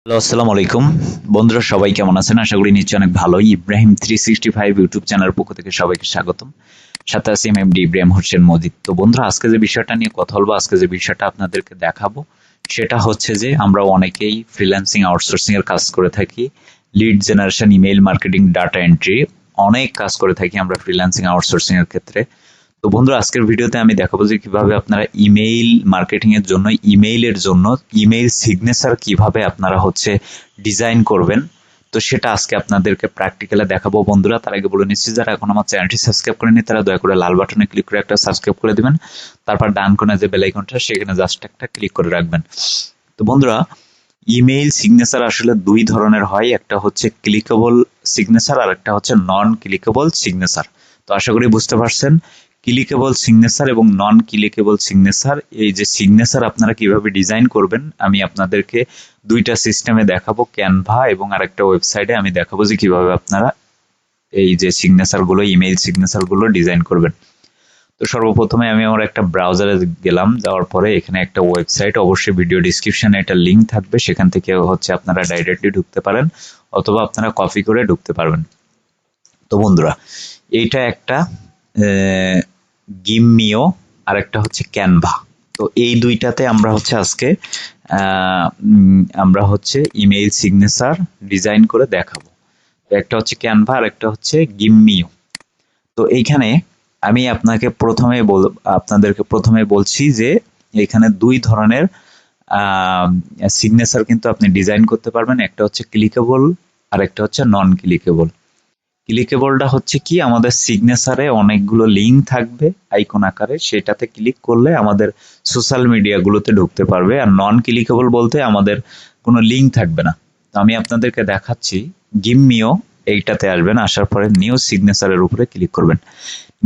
Hello, আসসালামু আলাইকুম। বন্ধুরা সবাই কেমন আছেন? আশা করি নিশ্চয়ই অনেক ভালোই। ইব্রাহিম 365 ইউটিউব চ্যানেলের পক্ষ থেকে সবাইকে স্বাগতম। সাথে আছি এমডি ইব্রাহিম হোসেন মজিদ। তো বন্ধুরা, আজকে যে বিষয়টা নিয়ে কথা বলবো, আজকে যে বিষয়টা আপনাদেরকে দেখাবো, সেটা হচ্ছে যে আমরা অনেকেই ফ্রিল্যান্সিং আউটসোর্সিং এর কাজ করে থাকি। Lead generation, email marketing, data entry, অনেক কাজ করে থাকি আমরা ফ্রিল্যান্সিং আউটসোর্সিং এর ক্ষেত্রে। তো বন্ধুরা, আজকের ভিডিওতে আমি দেখাবো যে কিভাবে আপনারা ইমেইল মার্কেটিং এর জন্য ইমেইল সিগনেচার কিভাবে আপনারা ডিজাইন করবেন। তো সেটা আজকে আপনাদেরকে প্র্যাকটিক্যালি দেখাবো বন্ধুরা। তার আগে বলে নিচ্ছি, যারা এখন আমার চ্যানেলটি সাবস্ক্রাইব করেনি তারা দয়া করে লাল বাটনে ক্লিক করে একটা সাবস্ক্রাইব করে দিবেন। তারপর ডান কোণে যে বেল আইকনটা, সেখানে জাস্ট একটা ক্লিক করে রাখবেন। তো বন্ধুরা, ইমেইল সিগনেচার আসলে দুই ধরনের হয়, একটা হচ্ছে ক্লিকেবল সিগনেচার আর একটা হচ্ছে নন ক্লিকেবল সিগনেচার। তো আশা করি বুঝতে পারছেন ক্লিকেবল সিগনেচার এবং নন ক্লিকেবল সিগনেচার, এই যে সিগনেচার আপনারা কিভাবে ডিজাইন করবেন আমি আপনাদেরকে দুইটা সিস্টেমে দেখাবো, ক্যানভা এবং আরেকটা ওয়েবসাইটে আমি দেখাবো যে কিভাবে আপনারা এই যে সিগনেচার গুলো, ইমেইল সিগনেচার গুলো ডিজাইন করবেন। তো সর্বপ্রথমে আমি আমার একটা ব্রাউজারে গেলাম, যাওয়ার পরে এখানে একটা ওয়েবসাইট, অবশ্যই ভিডিও ডিসক্রিপশনে একটা লিঙ্ক থাকবে, সেখান থেকে আপনারা ডাইরেক্টলি ঢুকতে পারেন অথবা আপনারা কপি করে ঢুকতে পারবেন। তো বন্ধুরা, এইটা একটা গিমিও আর একটা হচ্ছে ক্যানভা। তো এই দুইটাতে আমরা আজকে আমরা ইমেইল সিগনেচার ডিজাইন করে দেখাবো। তো একটা হচ্ছে ক্যানভা আর একটা হচ্ছে গিমিও। তো এইখানে আমি আপনাদেরকে প্রথমে বলছি যে এখানে দুই ধরনের সিগনেচার কিন্তু আপনি ডিজাইন করতে পারবেন, একটা হচ্ছে ক্লিকেবল আর একটা হচ্ছে নন ক্লিকেবল। ক্লিকেবলটা হচ্ছে কি, আমাদের সিগনেচারে অনেকগুলো লিঙ্ক থাকবে আইকন আকারে, সেটাতে ক্লিক করলে আমাদের সোশ্যাল মিডিয়া গুলোতে ঢুকতে পারবে। আর নন ক্লিকেবল বলতে আমাদের কোনো লিঙ্ক থাকবে না। তো আমি আপনাদেরকে দেখাচ্ছি। গিমিও এইটাতে আসবেন, আসার পরে নিউ সিগনেচারের উপরে ক্লিক করবেন।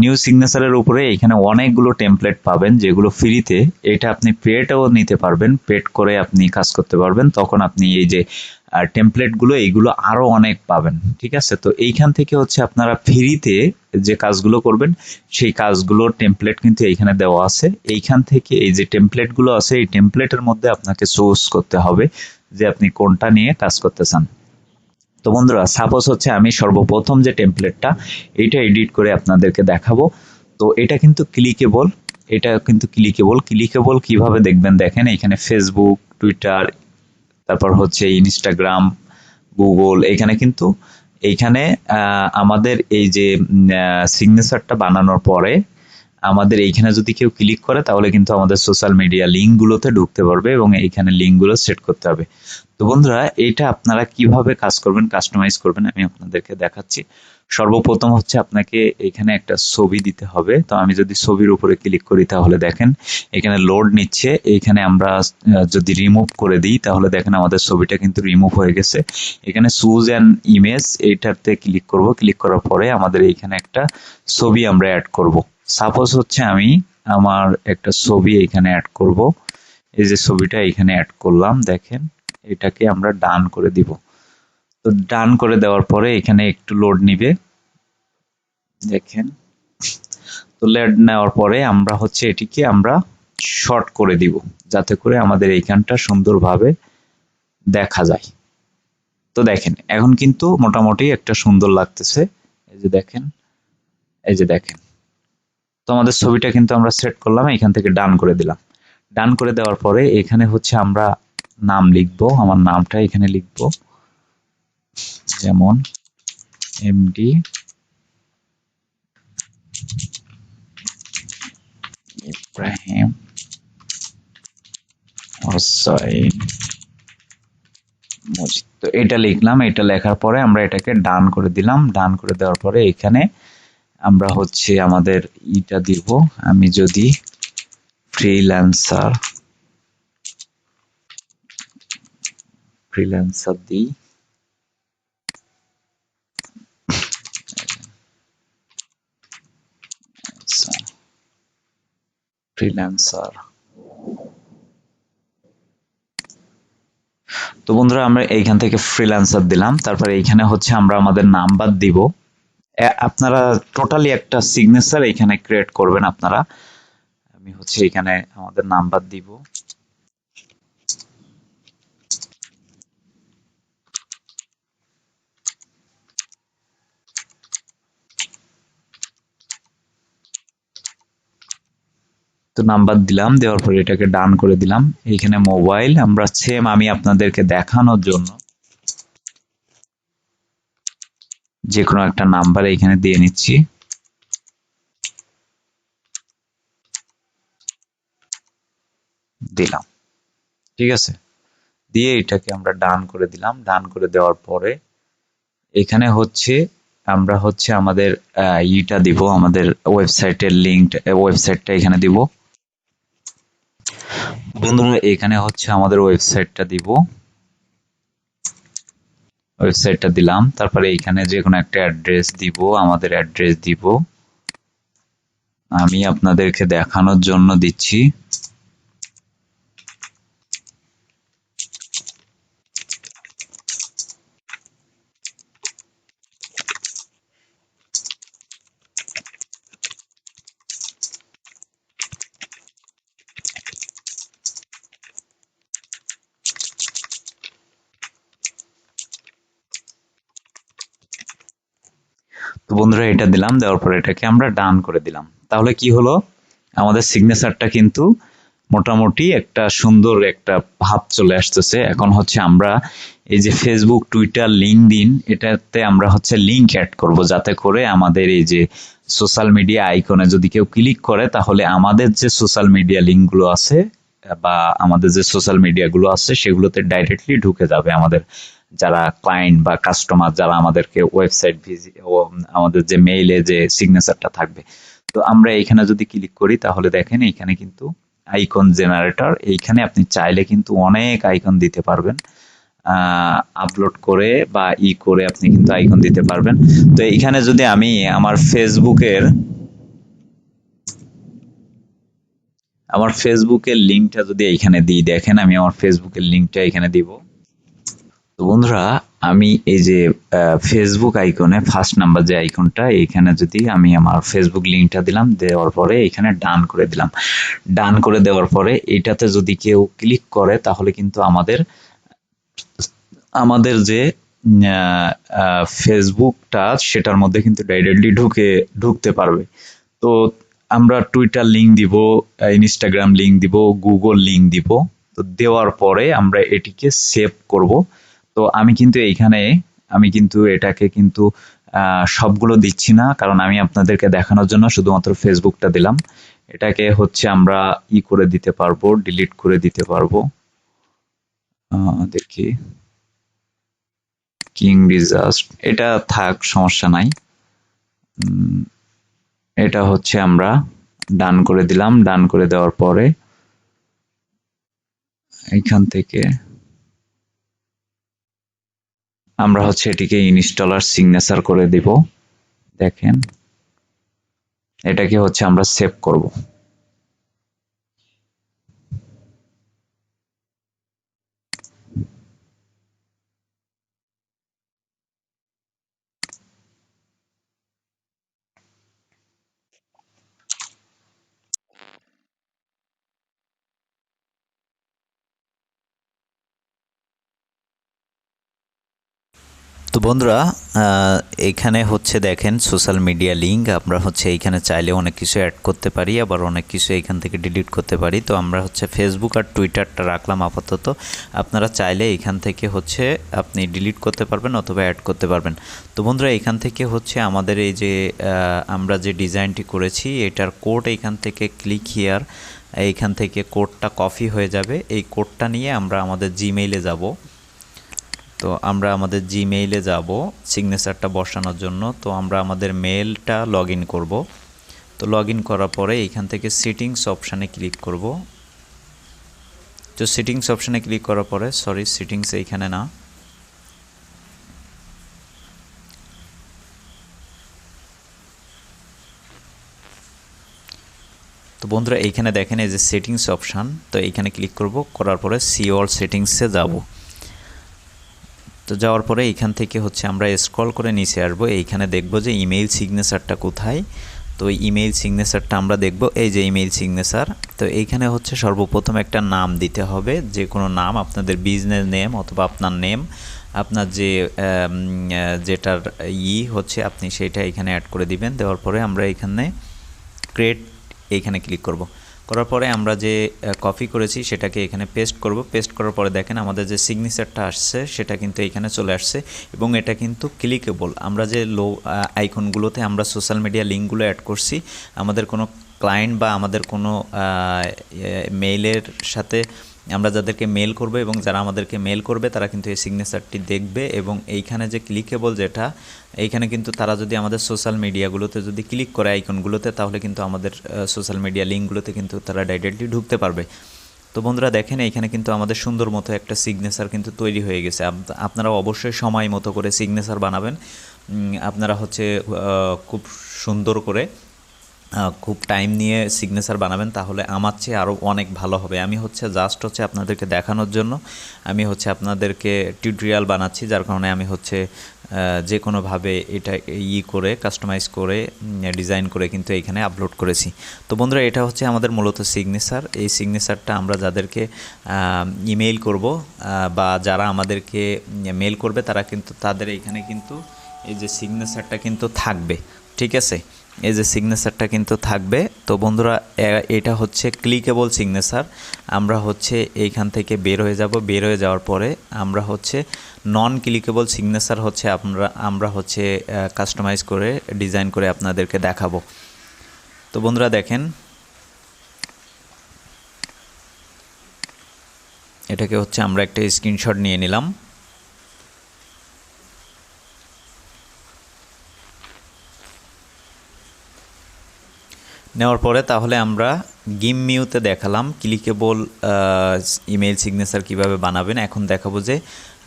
নিউ সিগনেচারের উপরে এখানে অনেকগুলো টেমপ্লেট পাবেন যেগুলো ফ্রিতে। এটা আপনি পেডও নিতে পারবেন, পেড করে আপনি কাজ করতে পারবেন। তখন আপনি এই যে টেমপ্লেট গুলো, এইগুলো আরো অনেক পাবেন। ঠিক আছে, তো এইখান থেকে আপনারা ফ্রিতে যে কাজগুলো করবেন সেই কাজগুলোর টেমপ্লেট কিন্তু এইখানে দেওয়া আছে। এইখান থেকে এই যে টেমপ্লেট গুলো আছে, এই টেমপ্লেটের মধ্যে আপনাকে চুজ করতে হবে যে আপনি কোনটা নিয়ে কাজ করতে চান। তো বন্ধুরা, সাপোজ আমি সর্বপ্রথম যে টেমপ্লেটটা, এইটা এডিট করে আপনাদেরকে দেখাবো। তো এটা কিন্তু ক্লিকেবল, ক্লিকেবল কিভাবে দেখবেন, দেখেন এখানে ফেসবুক, টুইটার, তারপর ইনস্টাগ্রাম, গুগল, এইখানে আমাদের এই যে সিগনেচারটা বানানোর পরে আমাদের এইখানে যদি কেউ ক্লিক করে তাহলে কিন্তু আমাদের সোশ্যাল মিডিয়া লিঙ্ক গুলোতে ঢুকতে পারবে এবং এইখানে লিঙ্ক গুলো সেট করতে হবে। তো বন্ধুরা, এটা আপনারা কিভাবে কাজ করবেন, কাস্টমাইজ করবেন আমি আপনাদেরকে দেখাচ্ছি। সর্বপ্রথম আপনাকে এখানে একটা ছবি দিতে হবে। তো আমি যদি ছবির উপরে ক্লিক করি তাহলে দেখেন এখানে লোড নিচ্ছে। এখানে আমরা যদি রিমুভ করে দিই তাহলে দেখেন আমাদের ছবিটা কিন্তু রিমুভ হয়ে গেছে। এখানে চুজ অ্যান ইমেজ, এইটাতে ক্লিক করব। ক্লিক করার পরে আমাদের এইখানে একটা ছবি আমরা অ্যাড করব। সাপোজ আমি আমার একটা ছবি এখানে অ্যাড করব। এই যে ছবিটা এখানে অ্যাড করলাম, দেখেন এটাকে আমরা ডান করে দিব। তো ডান করে দেওয়ার পরে এখানে একটু লোড নিবে, দেখেন। তো লোড নেওয়ার পরে আমরা এটিকে আমরা শর্ট করে দিব যাতে করে আমাদের এইখানটা সুন্দরভাবে দেখা যায়। তো দেখেন এখন কিন্তু মোটামুটি একটা সুন্দর লাগতেছে। এই যে দেখেন, এই যে দেখেন। তো আমাদের ছবিটা কিন্তু আমরা সেট করলাম, এখান থেকে ডান করে দিলাম। ডান করে দেওয়ার পরে এখানে আমরা নাম লিখবো, আমার নামটা এখানে লিখবো, যেমন এমডি ইব্রাহিম হোসাইন মজিদ। তো এটা লিখলাম, এটা লেখার পরে আমরা এটাকে ডান করে দিলাম। ডান করে দেওয়ার পরে এখানে আমরা আমাদের ইটা দিব। আমি যদি ফ্রিল্যান্সার দিই, ফ্রিল্যান্সার। তো বন্ধুরা, আমরা এইখান থেকে ফ্রিল্যান্সার দিলাম। তারপরে এইখানে আমরা আমাদের নাম্বার দিব। আপনারা টোটালি একটা সিগনেচার এখানে ক্রিয়েট করবেন আপনারা। আমি এখানে আমাদের নাম্বার দিব। তো নাম্বার দিলাম, দেওয়ার পরে এটাকে ডান করে দিলাম। এইখানে মোবাইল আমরা সেম আমি আপনাদেরকে দেখানোর জন্য যে কোনো একটা নাম্বার এইখানে দিয়ে নিচ্ছি। দিলাম, ঠিক আছে। দিয়ে এটাকে আমরা ডান করে দিলাম। ডান করে দেওয়ার পরে এখানে হচ্ছে আমরা হচ্ছে আমাদের ইটা দিব, আমাদের ওয়েবসাইটের লিঙ্ক, ওয়েবসাইটটা এখানে দিব। বন্ধুরা এখানে হচ্ছে আমাদের ওয়েবসাইটটা দিব, ওয়েবসাইটটা দিলাম। তারপরে এখানে যে কোনো একটা অ্যাড্রেস দিব, আমাদের অ্যাড্রেস দিব, আমি আপনাদেরকে দেখানোর জন্য দিচ্ছি। তো বন্ধুরা এটা দিলাম, দেওয়ার পরে এটাকে আমরা ডান করে দিলাম। তাহলে কি হলো, আমাদের সিগনেচারটা কিন্তু মোটামুটি একটা সুন্দর একটা ভাব চলে আসতেছে। এখন হচ্ছে আমরা এই যে ফেসবুক, টুইটার, লিঙ্কডইন, এটাতে আমরা হচ্ছে লিঙ্ক অ্যাড করব, যাতে করে আমাদের এই যে সোশ্যাল মিডিয়া আইকনে যদি কেউ ক্লিক করে তাহলে আমাদের যে সোশ্যাল মিডিয়া লিঙ্কগুলো আছে বা আমাদের যে সোশ্যাল মিডিয়াগুলো আছে সেগুলোতে ডাইরেক্টলি ঢুকে যাবে। আমাদের যারা ক্লায়েন্ট বা কাস্টমার যারা আমাদেরকে ওয়েবসাইট ভিজিট ও আমাদের যে মেইলে যে সিগনেচারটা থাকবে, তো আমরা এইখানে যদি ক্লিক করি তাহলে দেখেন এইখানে কিন্তু আইকন জেনারেটর, এইখানে আপনি চাইলে কিন্তু অনেক আইকন দিতে পারবেন, আপলোড করে বা করে আপনি কিন্তু আইকন দিতে পারবেন। তো এইখানে যদি আমি আমার ফেসবুকের লিঙ্কটা যদি এইখানে দিই, দেখেন আমি আমার ফেসবুকের লিঙ্কটা এখানে দিব। তো বন্ধুরা আমি এই যে ফেসবুক আইকনে ফার্স্ট নাম্বার যে আইকনটা, এইখানে যদি আমি আমার ফেসবুক লিঙ্কটা দিলাম, দেওয়ার পরে এখানে ডান করে দিলাম। ডান করে দেওয়ার পরে এটাতে যদি কেউ ক্লিক করে তাহলে কিন্তু আমাদের যে ফেসবুকটা সেটার মধ্যে কিন্তু ডাইরেক্টলি ঢুকতে পারবে। তো আমরা টুইটার লিঙ্ক দিব, ইনস্টাগ্রাম লিঙ্ক দিব, গুগল লিঙ্ক দিব। তো দেওয়ার পরে আমরা এটিকে সেভ করব। তো আমি কিন্তু এটাকে কিন্তু সবগুলো দিচ্ছি না, কারণ আমি আপনাদেরকে দেখানোর জন্য শুধুমাত্র ফেসবুকটা দিলাম। এটাকে হচ্ছে আমরা করে দিতে পারবো, ডিলিট করে দিতে পারবো। দেখি, কিং ডিজাস্ট, এটা থাক, সমস্যা নাই। এটা হচ্ছে আমরা ডান করে দিলাম। ডান করে দেওয়ার পরে এখান থেকে আমরা হচ্ছে এটিকে ইনস্টলার সিগনেচার করে দিব। দেখেন এটাকে হচ্ছে আমরা সেভ করব। তো বন্ধুরা এখানে হচ্ছে দেখেন সোশ্যাল মিডিয়া লিঙ্ক, আমরা হচ্ছে এইখানে চাইলে অনেক কিছু অ্যাড করতে পারি, আবার অনেক কিছু এইখান থেকে ডিলিট করতে পারি। তো আমরা হচ্ছে ফেসবুক আর টুইটারটা রাখলাম আপাতত। আপনারা চাইলে এইখান থেকে হচ্ছে আপনি ডিলিট করতে পারবেন অথবা অ্যাড করতে পারবেন। তো বন্ধুরা এখান থেকে হচ্ছে আমাদের এই যে আমরা যে ডিজাইনটি করেছি এটার কোড এইখান থেকে ক্লিক হিয়ার, এইখান থেকে কোডটা কপি হয়ে যাবে। এই কোডটা নিয়ে আমরা আমাদের জিমেইলে যাব। তো আমরা আমাদের জিমেইলে যাব সিগনেচারটা বসানোর জন্য। তো আমরা আমাদের মেলটা লগ ইন করবো। তো লগ ইন করার পরে এইখান থেকে সেটিংস অপশানে ক্লিক করব। তো সেটিংস অপশানে ক্লিক করার পরে, সরি সেটিংস এইখানে না, তো বন্ধুরা এইখানে দেখেন এই যে সেটিংস অপশান, তো এইখানে ক্লিক করব। করার পরে সি অল সেটিংসে যাব। তো যাওয়ার পরে এইখান থেকে হচ্ছে আমরা স্ক্রল করে নিচে আসব। এইখানে দেখব যে ইমেইল সিগনেচারটা কোথায়। তো ইমেইল সিগনেচারটা আমরা দেখব, এই যে ইমেইল সিগনেচার। তো এইখানে হচ্ছে সর্বপ্রথম একটা নাম দিতে হবে, যে কোনো নাম, আপনাদের বিজনেস নেম অথবা আপনার নেম, আপনার যে যেটার হচ্ছে আপনি সেটা এখানে অ্যাড করে দিবেন। দেওয়ার পরে আমরা এখানে ক্রিয়েট এইখানে ক্লিক করব। করার পরে আমরা যে কপি করেছি সেটাকে এখানে পেস্ট করব। পেস্ট করার পরে দেখেন আমাদের যে সিগনেচারটা আসছে সেটা কিন্তু এখানে চলে আসছে এবং এটা কিন্তু ক্লিকেবল। আমরা যে আইকনগুলোতে আমরা সোশ্যাল মিডিয়া লিঙ্কগুলো অ্যাড করছি, আমাদের কোনো ক্লায়েন্ট বা আমাদের কোনো মেইলের সাথে আমরা যাদেরকে মেল করব এবং যারা আমাদেরকে মেল করবে তারা কিন্তু এই সিগনেচারটি দেখবে এবং এইখানে যে ক্লিকেবল যেটা, এইখানে কিন্তু তারা যদি আমাদের সোশ্যাল মিডিয়াগুলোতে যদি ক্লিক করে আইকনগুলোতে, তাহলে কিন্তু আমাদের সোশ্যাল মিডিয়া লিঙ্কগুলোতে কিন্তু তারা ডাইরেক্টলি ঢুকতে পারবে। তো বন্ধুরা দেখেন এইখানে কিন্তু আমাদের সুন্দর মতো একটা সিগনেচার কিন্তু তৈরি হয়ে গেছে। আপনারা অবশ্যই সময় মতো করে সিগনেচার বানাবেন। আপনারা হচ্ছে খুব সুন্দর করে খুব টাইম নিয়ে সিগনেচার বানাবেন, তাহলে আমার চেয়ে আরও অনেক ভালো হবে। আমি হচ্ছে জাস্ট হচ্ছে আপনাদেরকে দেখানোর জন্য আমি হচ্ছে আপনাদেরকে টিউটোরিয়াল বানাচ্ছি, যার কারণে আমি হচ্ছে যে কোনোভাবে এটা করে কাস্টমাইজ করে ডিজাইন করে কিন্তু এইখানে আপলোড করেছি। তো বন্ধুরা এটা হচ্ছে আমাদের মূলত সিগনেচার। এই সিগনেচারটা আমরা যাদেরকে ইমেইল করব বা যারা আমাদেরকে মেল করবে তারা কিন্তু তাদের এইখানে কিন্তু এই যে সিগনেচারটা কিন্তু থাকবে, ঠিক আছে? এই যে সিগনেচারটা কিন্তু থাকবে। তো বন্ধুরা এটা হচ্ছে ক্লিকেবল সিগনেচার। আমরা হচ্ছে এইখান থেকে বের হয়ে যাব। বের হয়ে যাওয়ার পরে আমরা হচ্ছে নন ক্লিকেবল সিগনেচার হচ্ছে আমরা হচ্ছে কাস্টমাইজ করে ডিজাইন করে আপনাদেরকে দেখাবো। তো বন্ধুরা দেখেন এটাকে হচ্ছে আমরা একটা স্ক্রিনশট নিয়ে নিলাম। নেওয়ার পরে তাহলে আমরা গিম মিউতে দেখালাম ক্লিকেবল ইমেইল সিগনেচার কিভাবে বানাবেন। এখন দেখাবো যে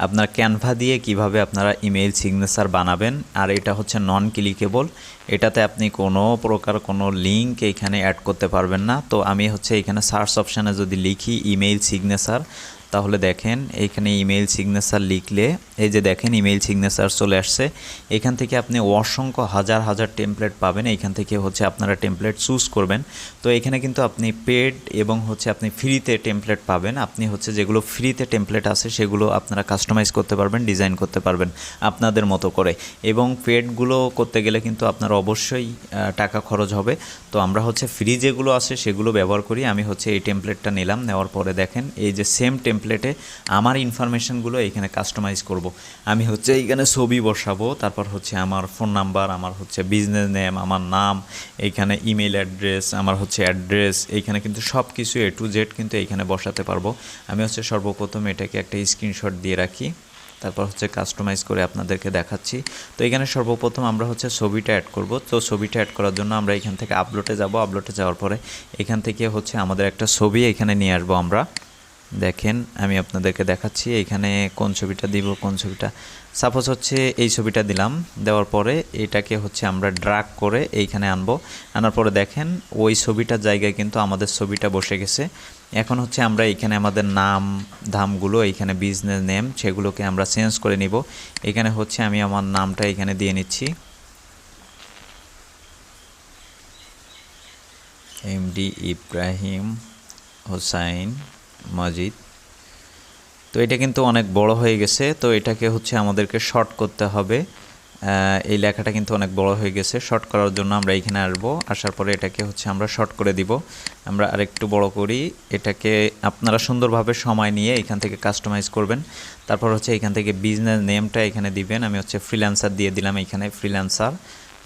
আপনার ক্যানভা দিয়ে কিভাবে আপনারা ইমেইল সিগনেচার বানাবেন। আর এটা হচ্ছে নন ক্লিকেবল, এটাতে আপনি কোনো প্রকার কোনো লিঙ্ক এইখানে অ্যাড করতে পারবেন না। তো আমি হচ্ছে এখানে সার্চ অপশানে যদি লিখি ইমেইল সিগনেচার, তাহলে দেখেন এইখানে ইমেইল সিগনেচার লিখলে এই যে দেখেন ইমেইল সিগনেচার চলে আসছে। এখান থেকে আপনি অসংখ্য হাজার হাজার টেমপ্লেট পাবেন। এইখান থেকে হচ্ছে আপনারা টেমপ্লেট চুজ করবেন। তো এখানে কিন্তু আপনি পেড এবং হচ্ছে আপনি ফ্রিতে টেমপ্লেট পাবেন। আপনি হচ্ছে যেগুলো ফ্রিতে টেমপ্লেট আছে সেগুলো আপনারা কাস্টমাইজ করতে পারবেন, ডিজাইন করতে পারবেন আপনাদের মতো করে। এবং পেডগুলো করতে গেলে কিন্তু আপনার অবশ্যই টাকা খরচ হবে। তো আমরা হচ্ছে ফ্রি যেগুলো আছে সেগুলো ব্যবহার করি। আমি হচ্ছে এই টেমপ্লেটটা নিলাম। নেওয়ার পরে দেখেন এই যে সেম টেমপ্লেটে আমার ইনফরমেশনগুলো এখানে কাস্টমাইজ করব। আমি হচ্ছে এইখানে ছবি বসাবো, তারপর হচ্ছে আমার ফোন নাম্বার, আমার হচ্ছে বিজনেস নেম, আমার নাম, এইখানে ইমেল অ্যাড্রেস, আমার হচ্ছে অ্যাড্রেস, এইখানে কিন্তু সব কিছু A to Z কিন্তু এইখানে বসাতে পারবো। আমি হচ্ছে সর্বপ্রথম এটাকে একটা স্ক্রিনশট দিয়ে রাখি, তারপর হচ্ছে কাস্টমাইজ করে আপনাদেরকে দেখাচ্ছি। তো এখানে সর্বপ্রথম আমরা হচ্ছে ছবিটা অ্যাড করব। তো ছবিটা অ্যাড করার জন্য আমরা এখান থেকে আপলোডে যাব। আপলোডে যাওয়ার পরে এখান থেকে হচ্ছে আমাদের একটা ছবি এখানে নিয়ে আসবো আমরা। দেখেন আমি আপনাদেরকে দেখাচ্ছি এইখানে কোন ছবিটা দিব, কোন ছবিটা সাপোজ হচ্ছে এই ছবিটা দিলাম। দেওয়ার পরে এটাকে হচ্ছে আমরা ড্র্যাগ করে এইখানে আনবো। আনার পরে দেখেন ওই ছবিটার জায়গায় কিন্তু আমাদের ছবিটা বসে গেছে। এখন হচ্ছে আমরা এইখানে আমাদের নাম ধামগুলো এইখানে বিজনেস নেম সেগুলোকে আমরা চেঞ্জ করে নিব। এখানে হচ্ছে আমি আমার নামটা এখানে দিয়ে নিচ্ছি MD ইব্রাহিম হোসাইন মাজিদ। তো এটা কিন্তু অনেক বড় হয়ে গেছে। তো এটাকে হচ্ছে আমাদেরকে শর্ট করতে হবে। এই লেখাটা কিন্তু অনেক বড় হয়ে গেছে। শর্ট করার জন্য আমরা এখানে আসবো। আসার পরে এটাকে হচ্ছে আমরা শর্ট করে দিব। আমরা আরেকটু বড় করি। এটাকে আপনারা সুন্দরভাবে সময় নিয়ে এখান থেকে কাস্টমাইজ করবেন। তারপর হচ্ছে এখান থেকে বিজনেস নেমটা এখানে দিবেন। আমি হচ্ছে ফ্রিল্যান্সার দিয়ে দিলাম, এখানে ফ্রিল্যান্সার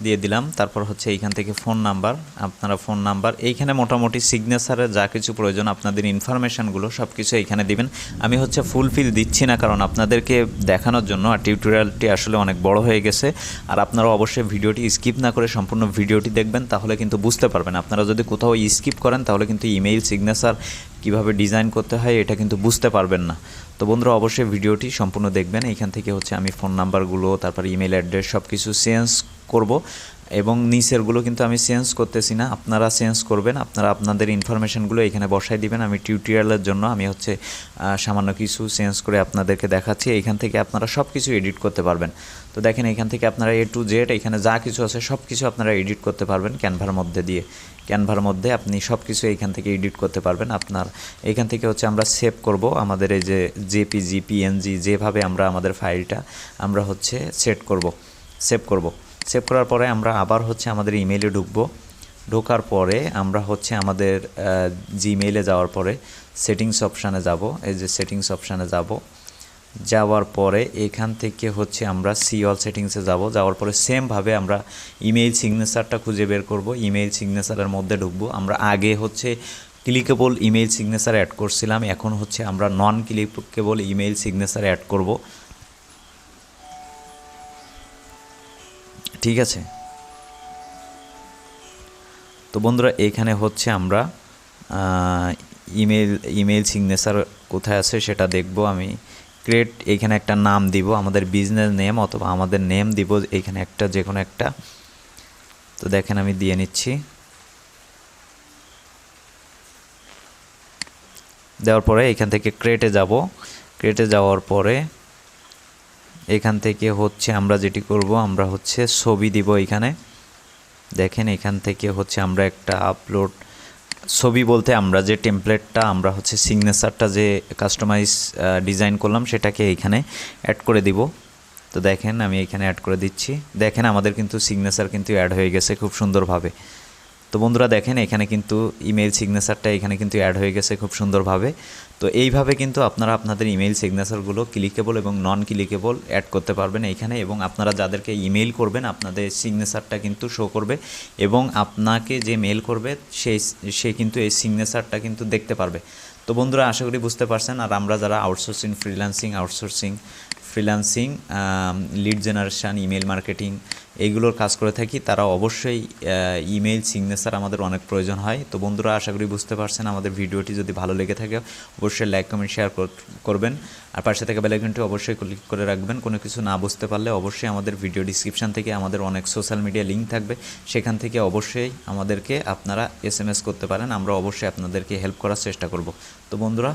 দিয়ে দিলাম। তারপর হচ্ছে এইখান থেকে ফোন নাম্বার, আপনারা ফোন নাম্বার, এইখানে মোটামুটি সিগনেচারের যা কিছু প্রয়োজন আপনাদের ইনফরমেশানগুলো সব কিছু এইখানে দিবেন। আমি হচ্ছে ফুলফিল দিচ্ছি না, কারণ আপনাদেরকে দেখানোর জন্য। আর টিউটোরিয়ালটি আসলে অনেক বড় হয়ে গেছে। আর আপনারা অবশ্যই ভিডিওটি স্কিপ না করে সম্পূর্ণ ভিডিওটি দেখবেন, তাহলে কিন্তু বুঝতে পারবেন। আপনারা যদি কোথাও স্কিপ করেন তাহলে কিন্তু ইমেইল সিগনেচার কীভাবে ডিজাইন করতে হয় এটা কিন্তু বুঝতে পারবেন না। তো বন্ধুরা অবশ্যই ভিডিওটি সম্পূর্ণ দেখবেন। এইখান থেকে হচ্ছে আমি ফোন নাম্বারগুলো, তারপর ইমেল অ্যাড্রেস সব কিছু চেঞ্জ করব এবং নিচেরগুলো কিন্তু আমি চেঞ্জ করতেছি না, আপনারা চেঞ্জ করবেন। আপনারা আপনাদের ইনফরমেশনগুলো এখানে বসাই দিবেন। আমি টিউটোরিয়ালের জন্য আমি হচ্ছে সামান্য কিছু চেঞ্জ করে আপনাদেরকে দেখাচ্ছি। এইখান থেকে আপনারা সব কিছু এডিট করতে পারবেন। তো দেখেন এখান থেকে আপনারা A to Z এখানে যা কিছু আছে সব কিছু আপনারা এডিট করতে পারবেন ক্যানভার মধ্যে দিয়ে। ক্যানভার মধ্যে আপনি সব কিছু এইখান থেকে এডিট করতে পারবেন। আপনার এইখান থেকে হচ্ছে আমরা সেভ করব আমাদের এই যে JPG PNG যেভাবে আমরা আমাদের ফাইলটা আমরা হচ্ছে সেভ করার পরে আমরা আবার হচ্ছে আমাদের ইমেইলে ঢুকবো। ঢোকার পরে আমরা হচ্ছে আমাদের জিমেইলে যাওয়ার পরে সেটিংস অপশানে যাব, এই যে সেটিংস অপশানে যাওয়ার পরে এখান থেকে হচ্ছে আমরা সি অল সেটিংসে যাওয়ার পরে সেমভাবে আমরা ইমেইল সিগনেচারটা খুঁজে বের করব। ইমেইল সিগনেচারের মধ্যে ঢুকবো। আমরা আগে হচ্ছে ক্লিকেবল ইমেইল সিগনেচার অ্যাড করছিলাম, এখন হচ্ছে আমরা নন ক্লিকেবল ইমেইল সিগনেচার অ্যাড করব। ঠিক আছে, তো বন্ধুরা এখানে হচ্ছে আমরা ইমেইল সিগনেচার কোথায় আছে সেটা দেখব। আমি ক্রিয়েট, এইখানে একটা নাম দিব, আমাদের বিজনেস নেম অথবা আমাদের নেম দিব এইখানে একটা, যে কোনো একটা। তো দেখেন আমি দিয়ে নিচ্ছি। দেওয়ার পরে এখান থেকে ক্রিয়েটে যাওয়ার পরে এখান থেকে হচ্ছে আমরা যেটি করব, আমরা হচ্ছে ছবি দিব এইখানে। দেখেন এখান থেকে হচ্ছে আমরা একটা আপলোড ছবি বলতে আমরা যে টেমপ্লেটটা আমরা হচ্ছে সিগনেচারটা যে কাস্টমাইজ ডিজাইন করলাম সেটাকে এইখানে অ্যাড করে দিব। তো দেখেন আমি এইখানে অ্যাড করে দিচ্ছি। দেখেন আমাদের কিন্তু সিগনেচার কিন্তু অ্যাড হয়ে গেছে খুব সুন্দরভাবে। তো বন্ধুরা দেখেন এখানে কিন্তু ইমেইল সিগনেচারটা এখানে কিন্তু অ্যাড হয়ে গেছে খুব সুন্দরভাবে। তো এইভাবে কিন্তু আপনারা আপনাদের ইমেইল সিগনেচারগুলো ক্লিকেবল এবং নন ক্লিকেবল অ্যাড করতে পারবেন এইখানে, এবং আপনারা যাদেরকে ইমেইল করবেন আপনাদের সিগনেচারটা কিন্তু শো করবে, এবং আপনাকে যে মেল করবে সে কিন্তু এই সিগনেচারটা কিন্তু দেখতে পারবে। তো বন্ধুরা আশা করি বুঝতে পারছেন। আর আমরা যারা outsourcing lead generation, email marketing এইগুলোর কাজ করে থাকি, তারা অবশ্যই ইমেইল সিগনেচার আমাদের অনেক প্রয়োজন হয়। তো বন্ধুরা আশা করি বুঝতে পারছেন। আমাদের ভিডিওটি যদি ভালো লেগে থাকে অবশ্যই লাইক, কমেন্ট, শেয়ার করবেন। আর পাশে থেকে বেল আইকনটি অবশ্যই ক্লিক করে রাখবেন। কোনো কিছু না বুঝতে পারলে অবশ্যই আমাদের ভিডিও ডিসক্রিপশান থেকে আমাদের অনেক সোশ্যাল মিডিয়া লিঙ্ক থাকবে, সেখান থেকে অবশ্যই আমাদেরকে আপনারা SMS করতে পারেন। আমরা অবশ্যই আপনাদেরকে হেল্প করার চেষ্টা করব। তো বন্ধুরা